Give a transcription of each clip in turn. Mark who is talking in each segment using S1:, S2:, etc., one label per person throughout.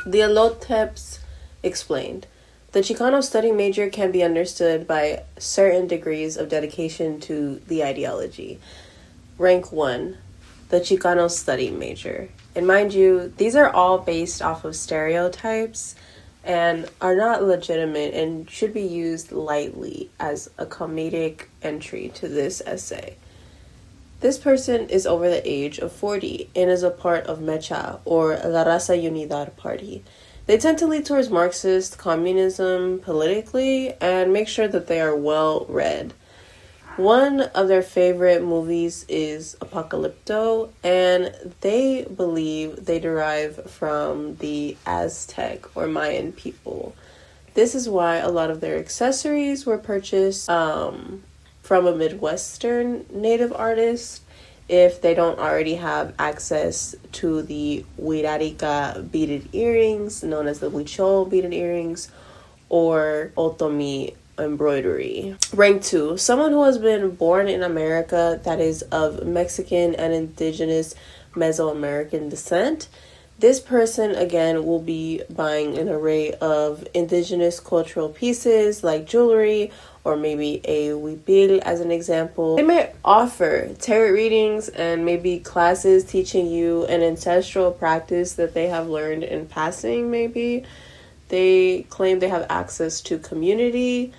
S1: The Eloteps explained, the Chicano study major can be understood by certain degrees of dedication to the ideology. Rank 1, the Chicano study major. And mind you, these are all based off of stereotypes and are not legitimate and should be used lightly as a comedic entry to this essay. This person is over the age of 40 and is a part of Mecha, or La Raza Unidad Party. They tend to lead towards Marxist communism politically and make sure that they are well read. One of their favorite movies is Apocalypto, and they believe they derive from the Aztec or Mayan people. This is why a lot of their accessories were purchased from a Midwestern native artist if they don't already have access to the Huirarica beaded earrings, known as the Huichol beaded earrings, or Otomi embroidery. Rank 2, someone who has been born in America that is of Mexican and Indigenous Mesoamerican descent. This person, again, will be buying an array of indigenous cultural pieces like jewelry or maybe a huipil as an example. They may offer tarot readings and maybe classes teaching you an ancestral practice that they have learned in passing maybe. They claim they have access to community.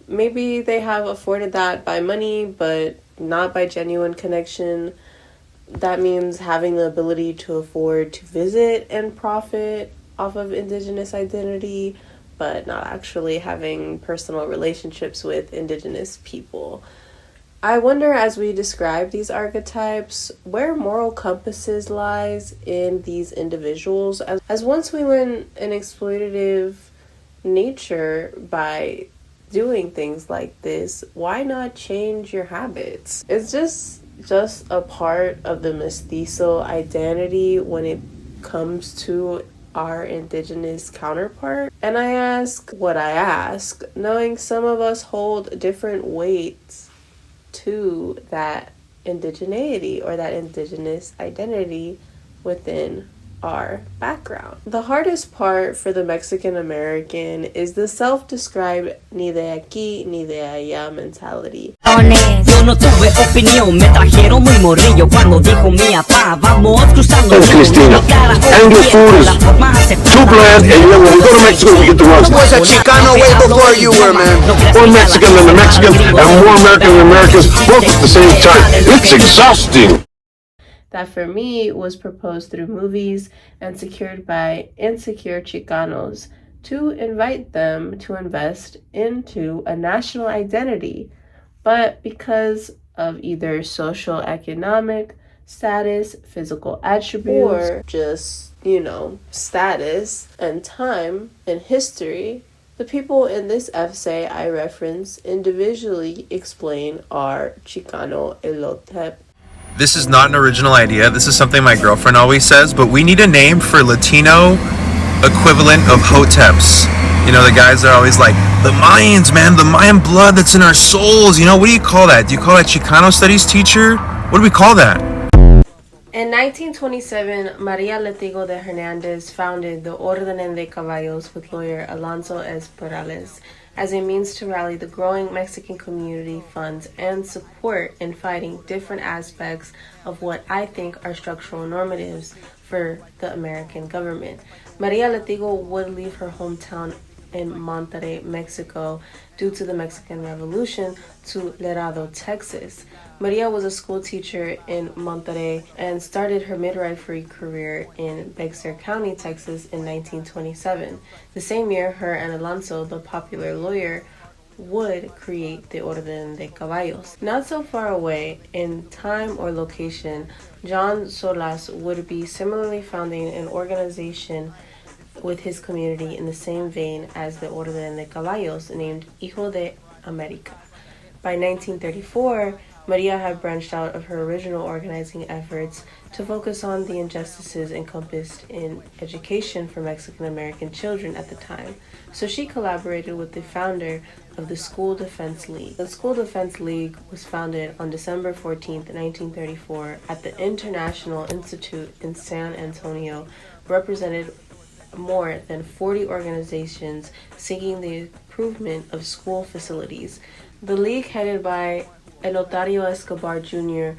S1: Maybe they have afforded that by money, but not by genuine connection. That means having the ability to afford to visit and profit off of indigenous identity, but not actually having personal relationships with indigenous people. I wonder, as we describe these archetypes, where moral compasses lies in these individuals, as once we learn an exploitative nature by doing things like this, why not change your habits? It's just a part of the mestizo identity when it comes to our indigenous counterpart. And I ask what I ask, knowing some of us hold different weights to that indigeneity or that indigenous identity within our background. The hardest part for the Mexican American is the self-described ni de aquí ni de allá mentality.
S2: Yo no tuve opinión, me trajeron muy morrillo cuando dijo mi papá, vamos cruzando.
S3: Oh, Cristina, Anglo food is too bland, and you know, when we go to Mexico, we get the roast.
S4: I was a Chicano way before you were, man.
S3: More Mexican than the Mexican, and more American than Americans, both at the same time. It's exhausting.
S1: That for me was proposed through movies and secured by insecure Chicanos to invite them to invest into a national identity. But because of either social economic status, physical attributes, or just, status and time and history, the people in this essay I reference individually explain our Chicano elotep.
S5: This is not an original idea. This is something my girlfriend always says, but we need a name for Latino equivalent of Hoteps. The guys that are always like, the Mayans, man, the Mayan blood that's in our souls. What do you call that? Do you call that Chicano studies teacher? What do we call that?
S1: In 1927, Maria Letigo de Hernandez founded the Orden de Caballos with lawyer Alonso S. Perales as a means to rally the growing Mexican community funds and support in fighting different aspects of what I think are structural normatives for the American government. Maria Letigo would leave her hometown in Monterrey, Mexico, due to the Mexican Revolution to Laredo, Texas. Maria was a school teacher in Monterrey and started her midwifery career in Bexar County, Texas in 1927. The same year, her and Alonso, the popular lawyer, would create the Orden de Caballos. Not so far away in time or location, John Solas would be similarly founding an organization with his community in the same vein as the Orden de Caballos, named Hijo de America. By 1934, Maria had branched out of her original organizing efforts to focus on the injustices encompassed in education for Mexican American children at the time. So she collaborated with the founder of the School Defense League. The School Defense League was founded on December 14, 1934 at the International Institute in San Antonio, represented more than 40 organizations seeking the improvement of school facilities. The league, headed by Enotario Escobar Jr.,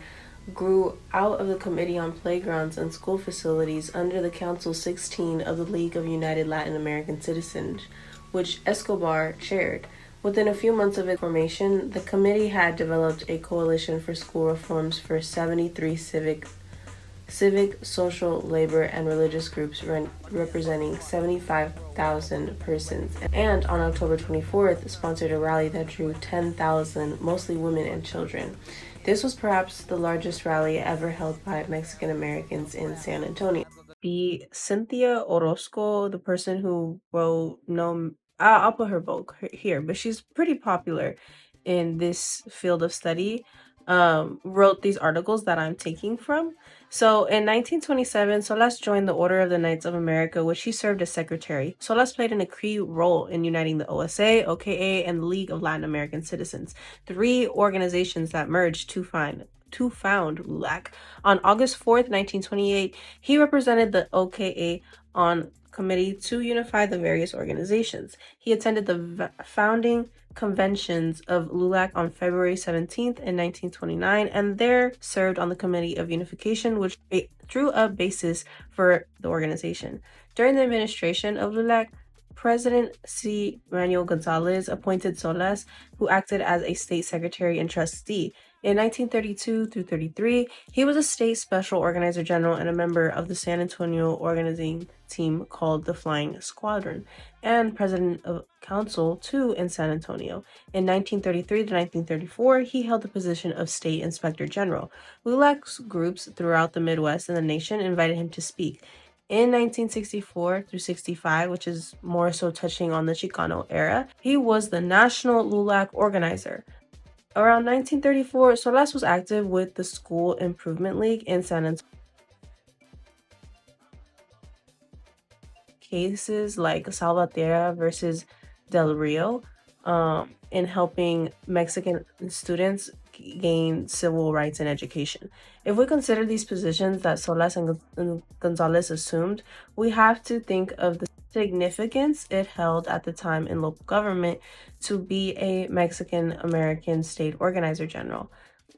S1: grew out of the Committee on Playgrounds and School Facilities under the Council 16 of the League of United Latin American Citizens, which Escobar chaired. Within a few months of its formation, the committee had developed a coalition for school reforms for 73 civic, social, labor, and religious groups representing 75,000 persons. And on October 24th, sponsored a rally that drew 10,000, mostly women and children. This was perhaps the largest rally ever held by Mexican Americans in San Antonio. Be Cynthia Orozco, the person who wrote I'll put her book here, but she's pretty popular in this field of study, wrote these articles that I'm taking from. So in 1927, Solas joined the Order of the Knights of America, which he served as secretary. Solas played a key role in uniting the OSA, OKA, and the League of Latin American Citizens, 3 organizations that merged to found LULAC. On August 4th, 1928, he represented the OKA on committee to unify the various organizations. He attended the founding conventions of LULAC on February 17th in 1929, and there served on the Committee of Unification, which drew a basis for the organization. During the administration of LULAC, President C. Manuel Gonzalez appointed Solas, who acted as a state secretary and trustee. In 1932 through 33, he was a state special organizer general and a member of the San Antonio organizing team called the Flying Squadron, and president of council too in San Antonio. In 1933 to 1934, he held the position of state inspector general. LULAC's groups throughout the Midwest and the nation invited him to speak. In 1964 through 65, which is more so touching on the Chicano era, he was the national LULAC organizer. Around 1934, Solas was active with the School Improvement League in San Antonio. Cases like Salvatierra versus Del Rio, in helping Mexican students gain civil rights and education. If we consider these positions that Solas and Gonzalez assumed, we have to think of the significance it held at the time in local government to be a Mexican American state organizer general.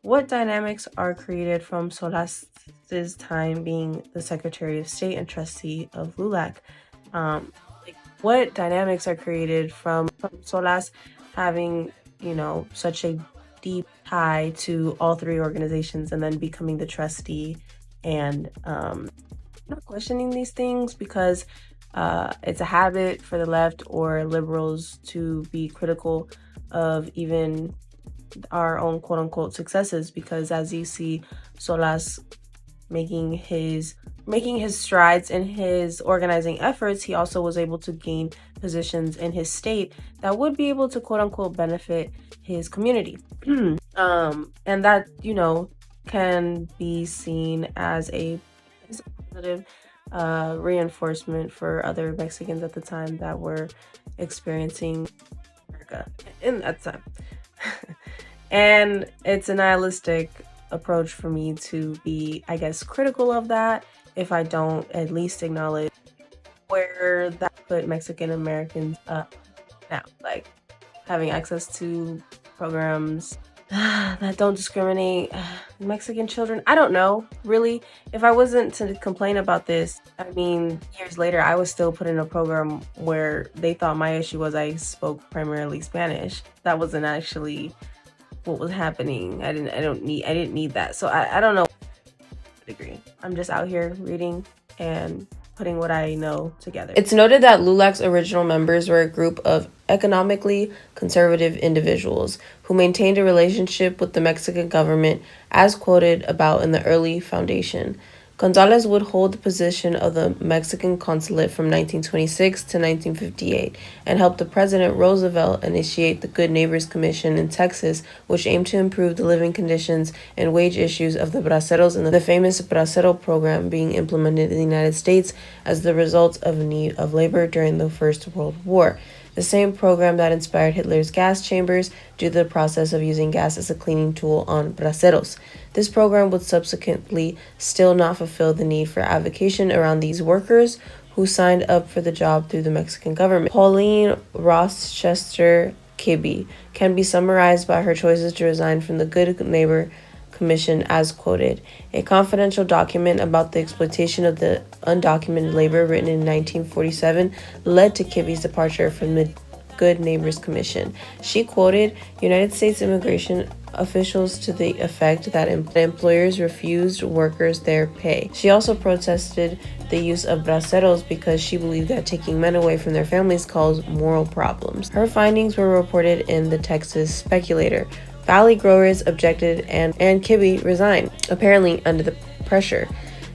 S1: What dynamics are created from Solas's time being the Secretary of State and trustee of LULAC? What dynamics are created from Solas having, such a deep tie to all 3 organizations and then becoming the trustee and not questioning these things because it's a habit for the left or liberals to be critical of even our own quote-unquote successes, because as you see Solas making his strides in his organizing efforts, he also was able to gain positions in his state that would be able to quote-unquote benefit his community. And that, can be seen as a positive reinforcement for other Mexicans at the time that were experiencing America in that time. And it's a nihilistic approach for me to be, I guess, critical of that if I don't at least acknowledge where that put Mexican Americans up now, like having access to programs that don't discriminate Mexican children. I don't know, really. If I wasn't to complain about this, years later, I was still put in a program where they thought my issue was I spoke primarily Spanish. That wasn't actually what was happening. I didn't need that. So I don't know. Degree. I'm just out here reading and putting what I know together. It's noted that LULAC's original members were a group of economically conservative individuals who maintained a relationship with the Mexican government, as quoted about in the early foundation. Gonzalez would hold the position of the Mexican consulate from 1926 to 1958 and helped the President Roosevelt initiate the Good Neighbors Commission in Texas, which aimed to improve the living conditions and wage issues of the braceros and the famous bracero program being implemented in the United States as the result of a need of labor during the First World War. The same program that inspired Hitler's gas chambers due to the process of using gas as a cleaning tool on braceros. This program would subsequently still not fulfill the need for avocation around these workers who signed up for the job through the Mexican government. Pauline Rochester Kibbe can be summarized by her choices to resign from the Good Neighbor Commission as quoted. A confidential document about the exploitation of the undocumented labor written in 1947 led to Kibbe's departure from the Good Neighbors Commission. She quoted United States immigration officials to the effect that employers refused workers their pay. She also protested the use of braceros because she believed that taking men away from their families caused moral problems. Her findings were reported in the Texas Speculator. Valley growers objected and Kibbe resigned, apparently under the pressure.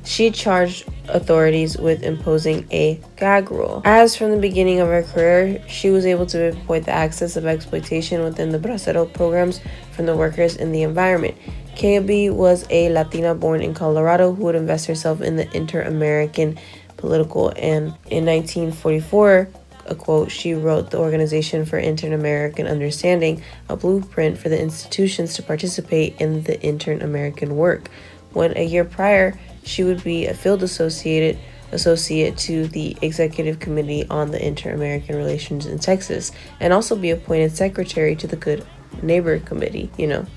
S1: She charged authorities with imposing a gag rule. As from the beginning of her career, she was able to avoid the access of exploitation within the bracero programs from the workers in the environment. Kibbe was a Latina born in Colorado who would invest herself in the inter-American political, and in 1944, a quote, she wrote the Organization for Inter-American Understanding, a blueprint for the institutions to participate in the inter-American work. When a year prior, she would be a field associate to the Executive Committee on the Inter-American Relations in Texas, and also be appointed secretary to the Good Neighbor Committee,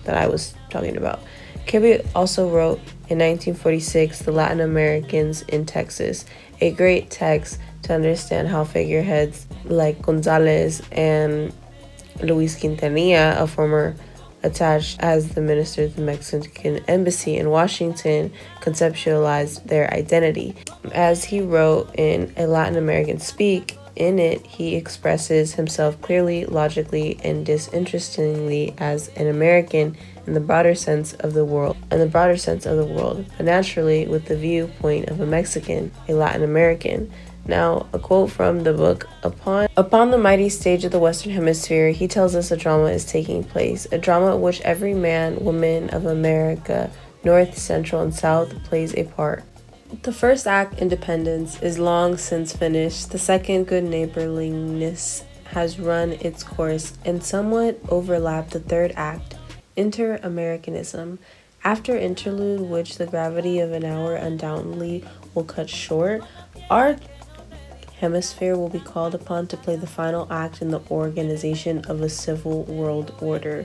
S1: that I was talking about. Kibbe also wrote in 1946, The Latin Americans in Texas, a great text to understand how figureheads like Gonzalez and Luis Quintanilla, a former attached as the minister of the Mexican embassy in Washington, conceptualized their identity. As he wrote in A Latin American Speak, in it he expresses himself clearly, logically, and disinterestedly as an American in the broader sense of the world, but naturally with the viewpoint of a Mexican, a Latin American. Now, a quote from the book, Upon the mighty stage of the Western Hemisphere, he tells us a drama is taking place, a drama in which every man, woman of America, North, Central, and South, plays a part. The first act, Independence, is long since finished. The second, Good Neighborliness, has run its course and somewhat overlapped the third act, Inter-Americanism. After interlude, which the gravity of an hour undoubtedly will cut short, our hemisphere will be called upon to play the final act in the organization of a civil world order.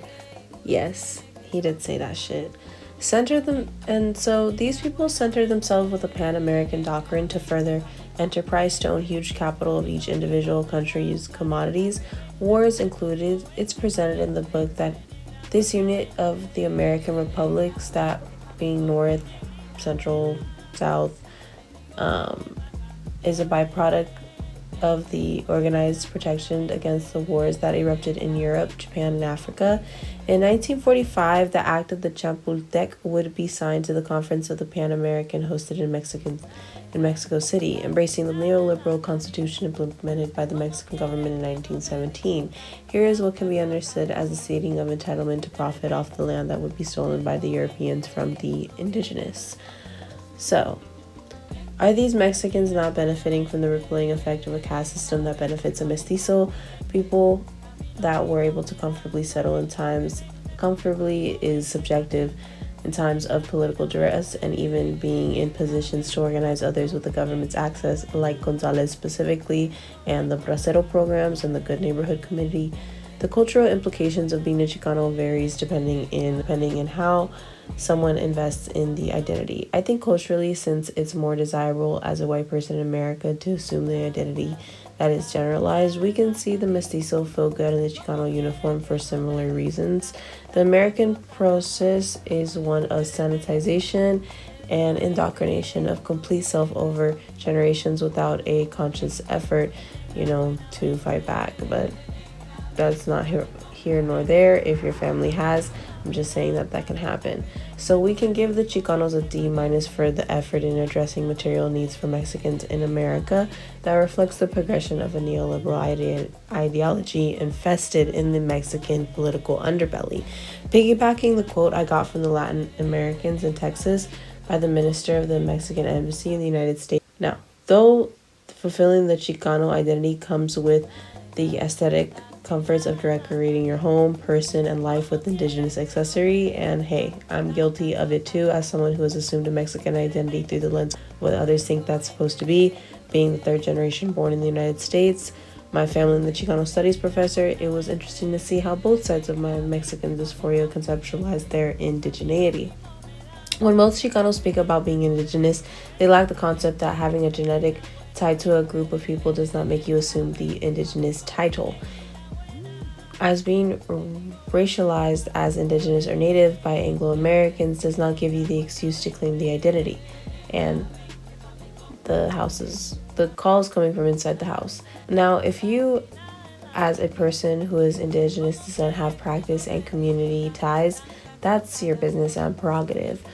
S1: Yes, he did say that shit. So these people center themselves with a Pan-American doctrine to further enterprise to own huge capital of each individual country's commodities, wars included. It's presented in the book that this unit of the American republics, that being North, Central, South, is a byproduct of the organized protection against the wars that erupted in Europe, Japan, and Africa. In 1945, the Act of the Chapultepec would be signed to the Conference of the Pan-American hosted in Mexico City, embracing the neoliberal constitution implemented by the Mexican government in 1917. Here is what can be understood as the ceding of entitlement to profit off the land that would be stolen by the Europeans from the Indigenous. So, are these Mexicans not benefiting from the rippling effect of a caste system that benefits a mestizo? People that were able to comfortably settle in times, comfortably is subjective in times of political duress and even being in positions to organize others with the government's access, like Gonzalez specifically, and the Bracero programs and the Good Neighborhood Committee. The cultural implications of being a Chicano varies depending in how someone invests in the identity. I think culturally, since it's more desirable as a white person in America to assume the identity that is generalized, we can see the mestizo feel good in the Chicano uniform for similar reasons. The American process is one of sanitization and indoctrination of complete self over generations without a conscious effort, to fight back. But that's not here nor there. If your family has, I'm just saying that can happen. So we can give the Chicanos a D- for the effort in addressing material needs for Mexicans in America that reflects the progression of a neoliberal ideology infested in the Mexican political underbelly. Piggybacking the quote I got from the Latin Americans in Texas by the minister of the Mexican embassy in the United States. Now, though fulfilling the Chicano identity comes with the aesthetic comforts of decorating your home, person, and life with indigenous accessory, and hey, I'm guilty of it too as someone who has assumed a Mexican identity through the lens of what others think that's supposed to be. being the third generation born in the United States, my family and the Chicano studies professor, it was interesting to see how both sides of my Mexican dysphoria conceptualize their indigeneity. When most Chicanos speak about being indigenous, they lack the concept that having a genetic tied to a group of people does not make you assume the indigenous title. As being racialized as indigenous or native by Anglo-Americans does not give you the excuse to claim the identity. And the call is coming from inside the house. Now, if you, as a person who is indigenous descent, have practice and community ties, that's your business and prerogative.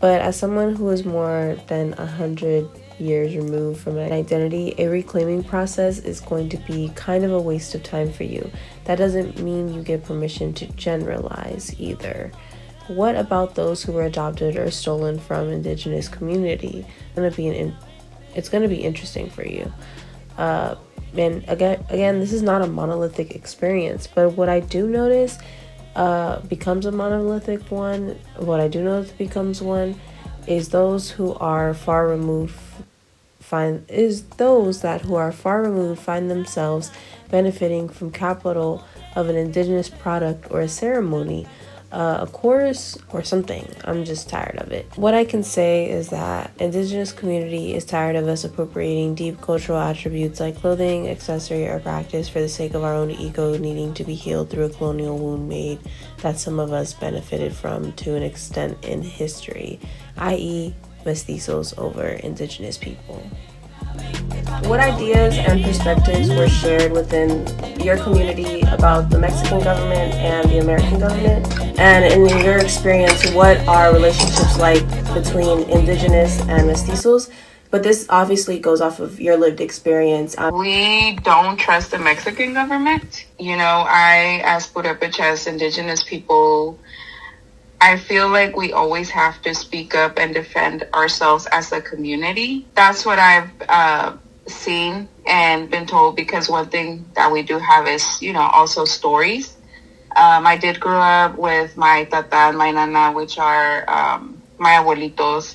S1: But as someone who is more than 100 years removed from an identity, a reclaiming process is going to be kind of a waste of time for you. That doesn't mean you get permission to generalize either. What about those who were adopted or stolen from indigenous community? It's going to be interesting for you. And again, this is not a monolithic experience, but what I do notice becomes a monolithic one. What I do notice becomes one is those who are far removed find themselves benefiting from capital of an indigenous product or a ceremony, a chorus or something. I'm just tired of it. What I can say is that indigenous community is tired of us appropriating deep cultural attributes like clothing, accessory, or practice for the sake of our own ego needing to be healed through a colonial wound made that some of us benefited from to an extent in history, i.e. mestizos over indigenous people. What ideas and perspectives were shared within your community about the Mexican government and the American government? And in your experience, what are relationships like between indigenous and mestizos? But this obviously goes off of your lived experience.
S6: We don't trust the Mexican government. I, as Purepech, as indigenous people, I feel like we always have to speak up and defend ourselves as a community. That's what I've seen and been told, because one thing that we do have is, also stories. I did grow up with my tata and my nana, which are my abuelitos.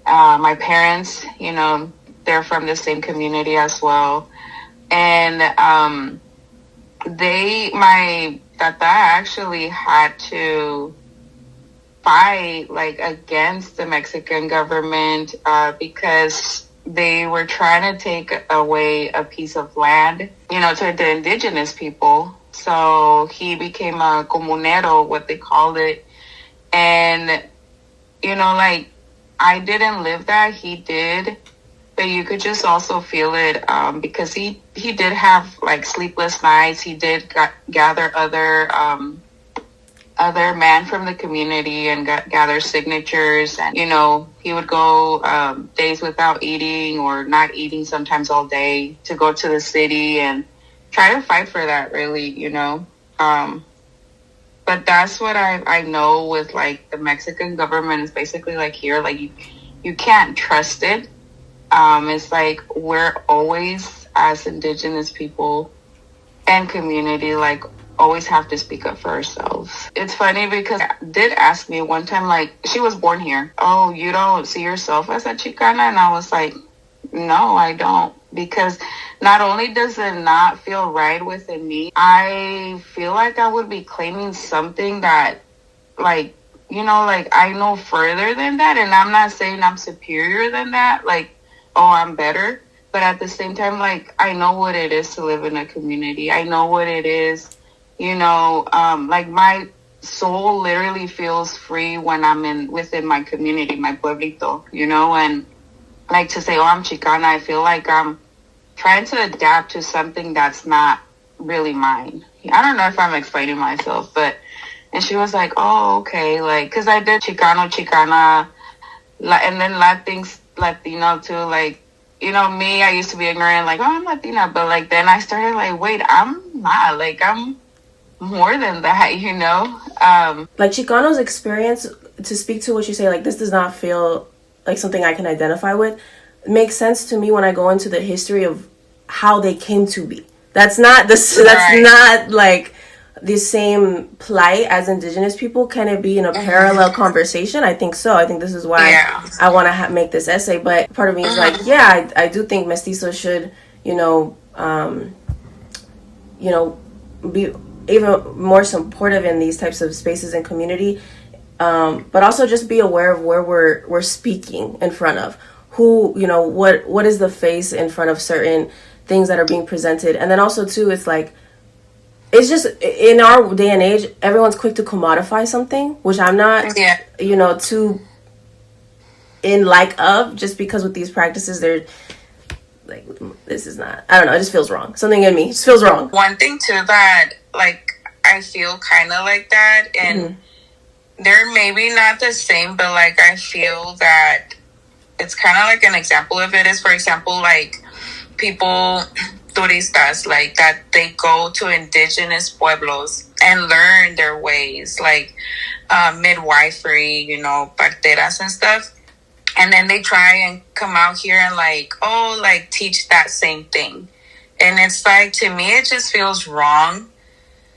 S6: My parents, they're from the same community as well. And my tata actually had to fight against the Mexican government because they were trying to take away a piece of land, to the indigenous people. So he became a comunero, what they called it. And, I didn't live that, he did. But you could just also feel it because he did have sleepless nights. He did gather other men from the community and gather signatures, and he would go days without eating or not eating, sometimes all day, to go to the city and try to fight for that, really. But that's what I know with the Mexican government is basically here, you can't trust it. It's we're always, as indigenous people and community, always have to speak up for ourselves. It's funny because I did ask me one time, she was born here. Oh, you don't see yourself as a Chicana? And I was like, no, I don't. Because not only does it not feel right within me, I feel like I would be claiming something that, I know further than that. And I'm not saying I'm superior than that. I'm better. But at the same time, I know what it is to live in a community. I know what it is. My soul literally feels free when I'm within my community, my pueblito, and to say, I'm Chicana, I feel like I'm trying to adapt to something that's not really mine. I don't know if I'm explaining myself, and she was like, oh, okay, because I did Chicano, Chicana, and then Latinx, Latino too, me, I used to be ignorant, I'm Latina, but then I started wait, I'm not, I'm more than that,
S1: Chicano's experience, to speak to what you say, this does not feel like something I can identify with. It makes sense to me when I go into the history of how they came to be. That's not the same plight as Indigenous people? Can it be in a parallel conversation? I think so. I think this is why I want to make this essay. But part of me is like, yeah, I do think mestizos should, be even more supportive in these types of spaces and community. But also just be aware of where we're speaking in front of. Who, what is the face in front of certain things that are being presented. And then also too, it's like, it's just in our day and age, everyone's quick to commodify something, which I'm not, too in like of, just because with these practices, they're like, this is not, I don't know, it just feels wrong. Something in me just feels wrong.
S6: One thing too that, like, I feel kind of like that, and they're maybe not the same, but like, I feel that it's kind of like an example of it is, for example, like, people, turistas, like that they go to indigenous pueblos and learn their ways, like midwifery, parteras and stuff. And then they try and come out here and like teach that same thing. And it's like, to me, it just feels wrong,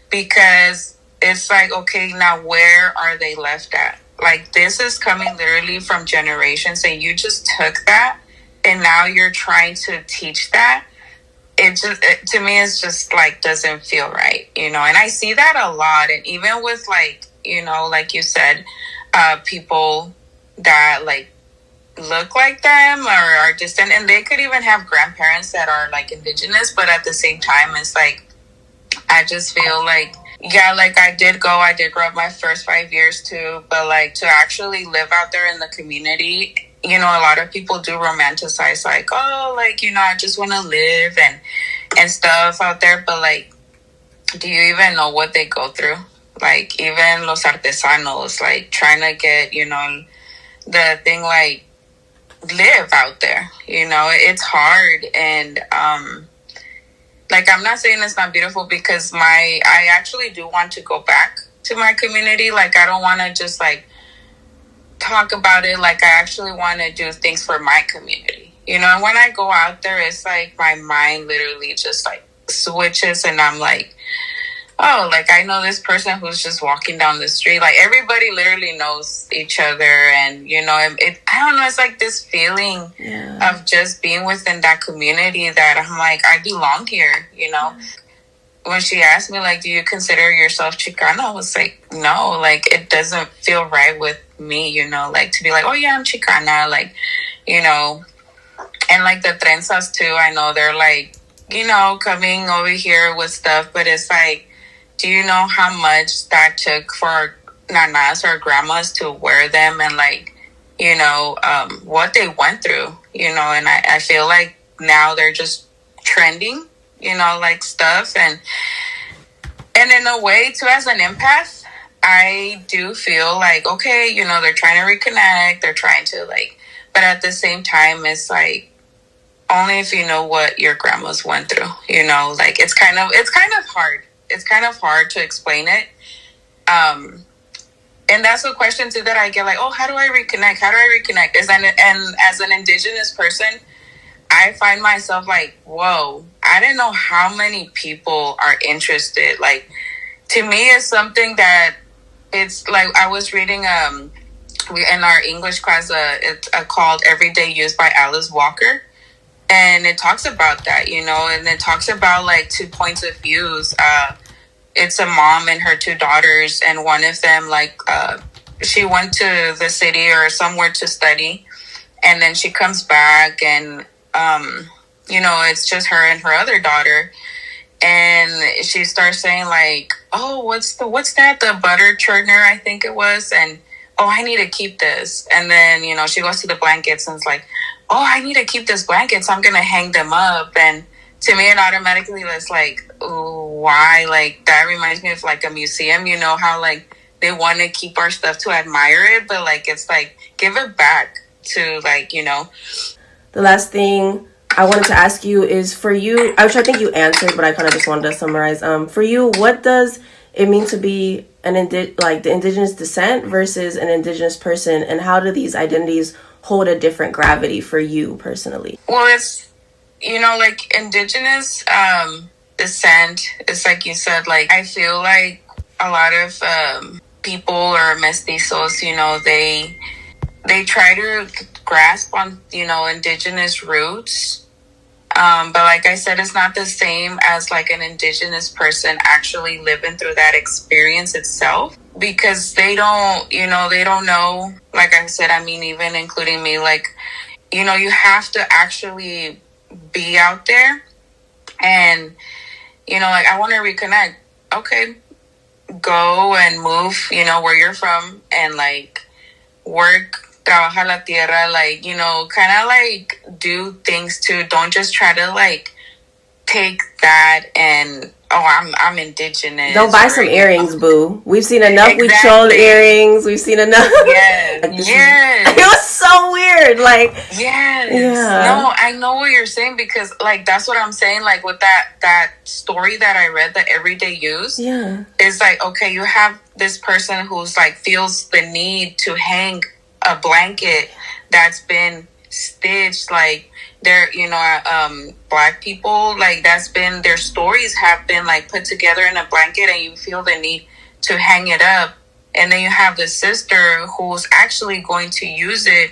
S6: because it's like, okay, now where are they left at? Like, this is coming literally from generations, and you just took that and now you're trying to teach that. To me, it's just like, doesn't feel right, and I see that a lot. And even with like, like you said, people that like look like them or are distant, and they could even have grandparents that are like indigenous, but at the same time, it's like, I just feel like, yeah, like I did grow up my first 5 years too, but like to actually live out there in the community, a lot of people do romanticize like, oh, like, I just want to live and stuff out there. But like, do you even know what they go through? Like, even los artesanos, like trying to get, the thing, like, live out there, it's hard. And, like, I'm not saying it's not beautiful, because I actually do want to go back to my community. Like, I don't want to just like talk about it. Like, I actually want to do things for my community, and when I go out there, it's like my mind literally just like switches, and I'm like, oh, like, I know this person who's just walking down the street. Like, everybody literally knows each other, and I don't know, it's like this feeling of just being within that community that I'm like, I belong here. When she asked me, like, do you consider yourself Chicano? I was like, no, like, it doesn't feel right with me, like, to be like, oh yeah, I'm Chicana, like, and like the trenzas too, I know they're like, coming over here with stuff, but it's like, do you know how much that took for nanas or grandmas to wear them, and like, what they went through, and I feel like now they're just trending, like stuff. And in a way too, as an empath, I do feel like, okay, they're trying to reconnect, they're trying to like, but at the same time, it's like, only if you know what your grandmas went through, like, it's kind of hard. It's kind of hard to explain it. And that's a question too that I get, like, oh, how do I reconnect? And as an indigenous person, I find myself like, whoa, I didn't know how many people are interested. Like, to me, it's something that it's like, I was reading, in our English class, it's called Everyday Use by Alice Walker. And it talks about that, and it talks about like 2 points of views. It's a mom and her 2 daughters, and one of them, like, she went to the city or somewhere to study, and then she comes back, and, it's just her and her other daughter. And she starts saying like, oh, what's that? The butter churner, I think it was. And, oh, I need to keep this. And then, she goes to the blankets and it's like, oh, I need to keep this blanket, so I'm going to hang them up. And to me, it automatically was like, ooh, why? Like, that reminds me of like a museum, how like they want to keep our stuff to admire it, but like, it's like, give it back to like,
S1: The last thing I wanted to ask you is, for you, which I think you answered, but I kind of just wanted to summarize. For you, what does it mean to be the indigenous descent versus an indigenous person, and how do these identities hold a different gravity for you personally?
S6: Well, it's, like indigenous, descent. It's like you said, like, I feel like a lot of people or mestizos, they try to grasp on, indigenous roots. But like I said, it's not the same as like an indigenous person actually living through that experience itself, because they don't know, like I said, I mean, even including me, like, you have to actually be out there and, like, I want to reconnect. Okay, go and move, where you're from, and like work, trabaja la tierra, like, kind of like do things too. Don't just try to like take that and, I'm indigenous.
S1: Don't buy some earrings, boo. We've seen enough.
S6: Exactly.
S1: We've shown earrings. We've seen enough.
S6: Yes.
S1: It was so weird. Like,
S6: yes.
S1: Yeah.
S6: No, I know what you're saying, because like that's what I'm saying. Like with that story that I read, the everyday use.
S1: Yeah.
S6: It's like, okay, you have this person who's like feels the need to hang a blanket that's been stitched, like they're black people, like that's been their stories have been like put together in a blanket, and you feel the need to hang it up. And then you have the sister who's actually going to use it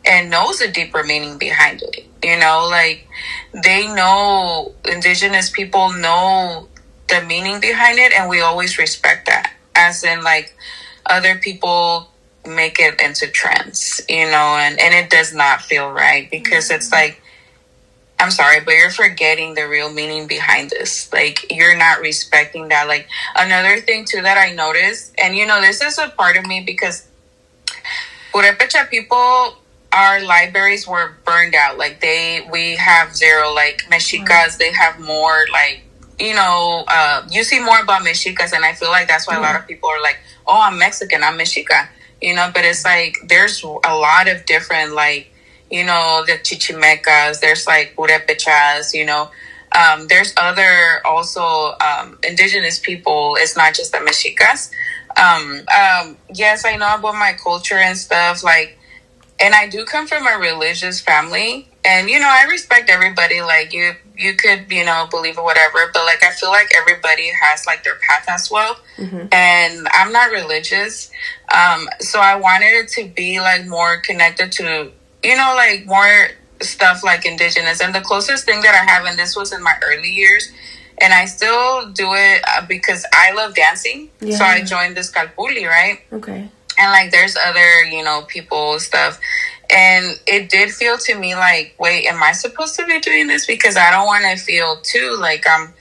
S6: and knows a deeper meaning behind it. Like they know, indigenous people know the meaning behind it, and we always respect that. As in, like, other people make it into trends, and it does not feel right, because it's like, I'm sorry, but you're forgetting the real meaning behind this. Like, you're not respecting that. Like, another thing too that I noticed, and this is a part of me, because Purepecha people, our libraries were burned out. Like we have zero. Like Mexicas, they have more. Like, you see more about Mexicas, and I feel like that's why a lot of people are like, oh, I'm Mexican, I'm Mexica. But it's like there's a lot of different, like, the Chichimecas, there's like Purepechas, there's other also indigenous people. It's not just the Mexicas. Yes, I know about my culture and stuff, like, and I do come from a religious family, and I respect everybody. Like, you could believe or whatever, but like I feel like everybody has like their path as well. And I'm not religious, so I wanted it to be like more connected to like more stuff like indigenous. And the closest thing that I have, and this was in my early years, and I still do it because I love dancing. So I joined this Calpuli, right?
S1: Okay.
S6: And like there's other people stuff, and it did feel to me like, wait, am I supposed to be doing this? Because I don't want to feel too like I'm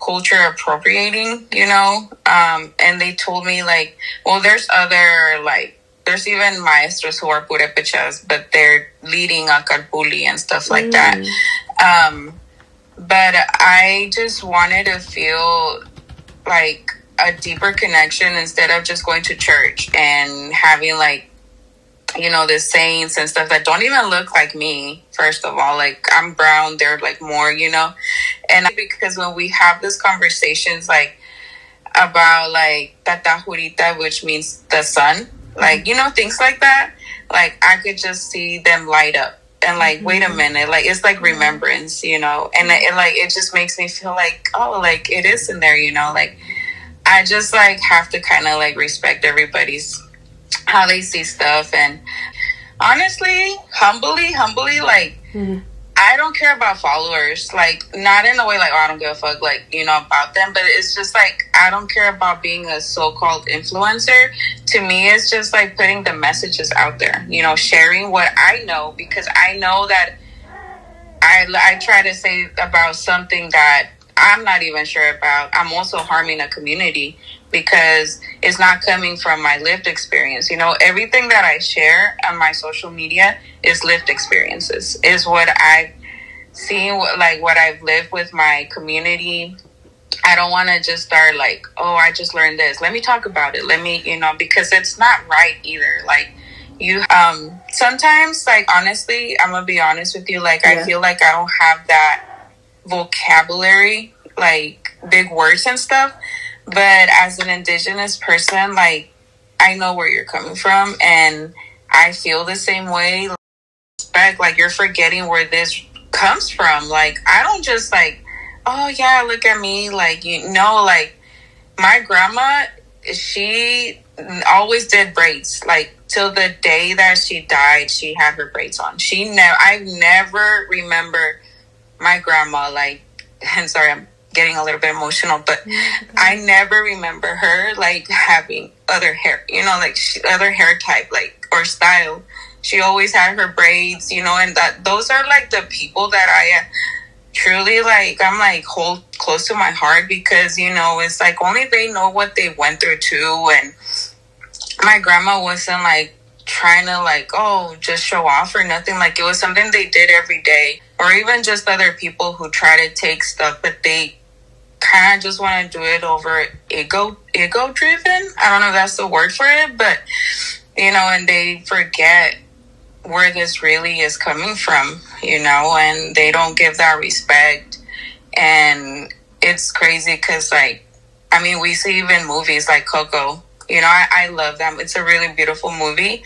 S6: culture appropriating, and they told me like, well, there's other, like, there's even maestros who are purepechas, but they're leading a calpuli and stuff like that. But I just wanted to feel like a deeper connection, instead of just going to church and having like, the saints and stuff that don't even look like me. First of all, like, I'm brown, they're like more, and because when we have these conversations, like, about like Tata Jurita, which means the sun, like, things like that, like, I could just see them light up, and like, wait a minute, like, it's like remembrance, and it just makes me feel like, oh, like, it is in there, like, I just like have to kind of like respect everybody's how they see stuff. And honestly, humbly, like, I don't care about followers, like, not in a way like, oh, I don't give a fuck, like, about them, but it's just like, I don't care about being a so-called influencer. To me, it's just like putting the messages out there, sharing what I know, because I know that I try to say about something that I'm not even sure about. I'm also harming a community, because it's not coming from my lived experience. Everything that I share on my social media is lived experiences, is what I've seen, like what I've lived with my community. I don't want to just start like, oh, I just learned this, let me talk about it, let me, because it's not right either. Like, you, sometimes, like, honestly, I'm gonna be honest with you, like, I feel like I don't have that vocabulary, like big words and stuff. But as an indigenous person, like, I know where you're coming from, and I feel the same way. Like, you're forgetting where this comes from. Like, I don't just like oh yeah, look at me. Like, like my grandma, she always did braids. Like till the day that she died, she had her braids on. I never remember my grandma, like, I'm sorry, I'm getting a little bit emotional, but I never remember her like having other hair, like other hair type, like, or style. She always had her braids, and those are like the people that I truly like, I'm like hold close to my heart, because it's like only they know what they went through too. And my grandma wasn't like trying to like, oh, just show off or nothing. Like it was something they did every day. Or even just other people who try to take stuff, but they kind of just want to do it over ego driven. I don't know if that's the word for it, but and they forget where this really is coming from, and they don't give that respect. And it's crazy because, like, I mean, we see even movies like Coco. I love them. It's a really beautiful movie.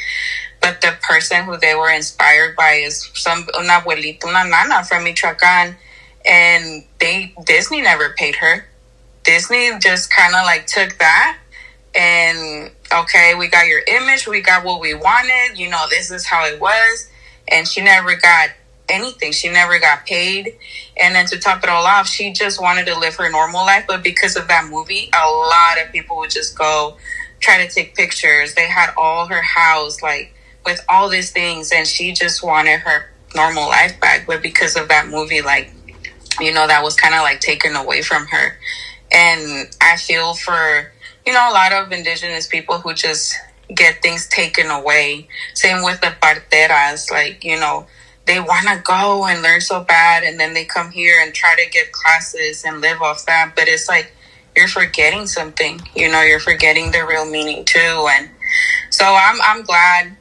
S6: But the person who they were inspired by is una abuelita, una nana from Michoacan. And Disney never paid her. Disney just kind of like took that and, okay, we got your image, we got what we wanted, this is how it was. And she never got anything. She never got paid. And then to top it all off, she just wanted to live her normal life. But because of that movie, a lot of people would just go try to take pictures. They had all her house, like, with all these things, and she just wanted her normal life back. But because of that movie, like, that was kind of like taken away from her. And I feel for, a lot of Indigenous people who just get things taken away. Same with the parteras, like, they want to go and learn so bad, and then they come here and try to get classes and live off that. But it's like, you're forgetting something, you're forgetting the real meaning too. And so I'm glad,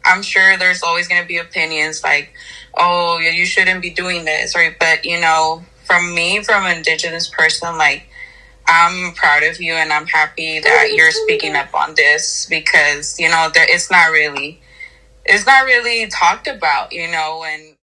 S6: I'm sure there's always going to be opinions like, oh, you shouldn't be doing this, right? But, from me, from an Indigenous person, like, I'm proud of you, and I'm happy that you're speaking up on this, because, it's not really talked about, and